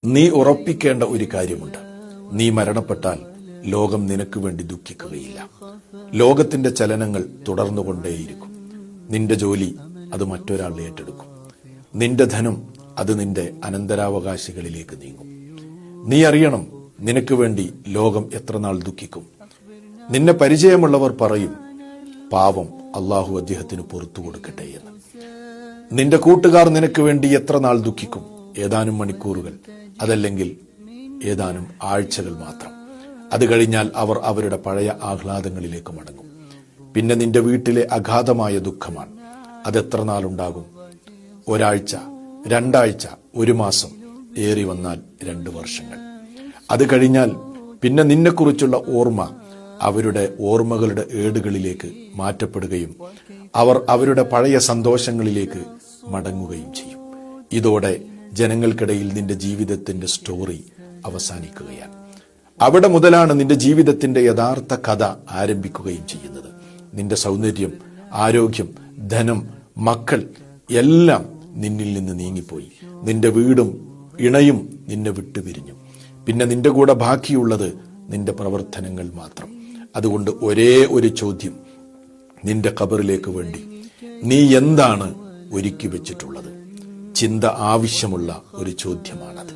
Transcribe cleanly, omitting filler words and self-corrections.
നീ ഉറപ്പിക്കേണ്ട ഒരു കാര്യമുണ്ട്. നീ മരണപ്പെട്ടാൽ ലോകം നിനക്ക് വേണ്ടി ദുഃഖിക്കുകയില്ല. ലോകത്തിന്റെ ചലനങ്ങൾ തുടർന്നുകൊണ്ടേയിരിക്കും. നിന്റെ ജോലി അത് മറ്റൊരാൾ ഏറ്റെടുക്കും. നിന്റെ ധനം അത് നിന്റെ അനന്തരാവകാശികളിലേക്ക് നീങ്ങും. നീ അറിയണം, നിനക്ക് വേണ്ടി ലോകം എത്ര നാൾ ദുഃഖിക്കും. നിന്നെ പരിചയമുള്ളവർ പറയും, പാവം, അള്ളാഹു അദ്ദേഹത്തിന് പുറത്തു കൊടുക്കട്ടെ എന്ന്. നിന്റെ കൂട്ടുകാർ നിനക്ക് വേണ്ടി എത്ര നാൾ ദുഃഖിക്കും. ഏതാനും മണിക്കൂറുകൾ, അതല്ലെങ്കിൽ ഏതാനും ആഴ്ചകൾ മാത്രം. അത് കഴിഞ്ഞാൽ അവർ അവരുടെ പഴയ ആഹ്ലാദങ്ങളിലേക്ക് മടങ്ങും. പിന്നെ നിന്റെ വീട്ടിലെ അഗാധമായ ദുഃഖമാണ്. അതെത്ര നാളുണ്ടാകും? ഒരാഴ്ച, രണ്ടാഴ്ച, ഒരു മാസം, ഏറി വന്നാൽ 2 വർഷങ്ങൾ. അത് കഴിഞ്ഞാൽ പിന്നെ നിന്നെക്കുറിച്ചുള്ള ഓർമ്മ അവരുടെ ഓർമ്മകളുടെ ഏടുകളിലേക്ക് മാറ്റപ്പെടുകയും അവർ അവരുടെ പഴയ സന്തോഷങ്ങളിലേക്ക് മടങ്ങുകയും ചെയ്യും. ഇതോടെ ജനങ്ങൾക്കിടയിൽ നിന്റെ ജീവിതത്തിന്റെ സ്റ്റോറി അവസാനിക്കുകയാണ്. അവിടെ മുതലാണ് നിന്റെ ജീവിതത്തിന്റെ യഥാർത്ഥ കഥ ആരംഭിക്കുകയും ചെയ്യുന്നത്. നിന്റെ സൗന്ദര്യം, ആരോഗ്യം, ധനം, മക്കൾ എല്ലാം നിന്നിൽ നിന്ന് നീങ്ങിപ്പോയി. നിന്റെ വീടും ഇണയും നിന്നെ വിട്ടുപിരിഞ്ഞു. പിന്നെ നിന്റെ കൂടെ ബാക്കിയുള്ളത് നിന്റെ പ്രവർത്തനങ്ങൾ മാത്രം. അതുകൊണ്ട് ഒരേ ഒരു ചോദ്യം നിന്റെ ഖബറിലേക്ക് വേണ്ടി: നീ എന്താണ് ഒരുക്കി വെച്ചിട്ടുള്ളത്? ചിന്ത ആവശ്യമുള്ള ഒരു ചോദ്യമാണത്.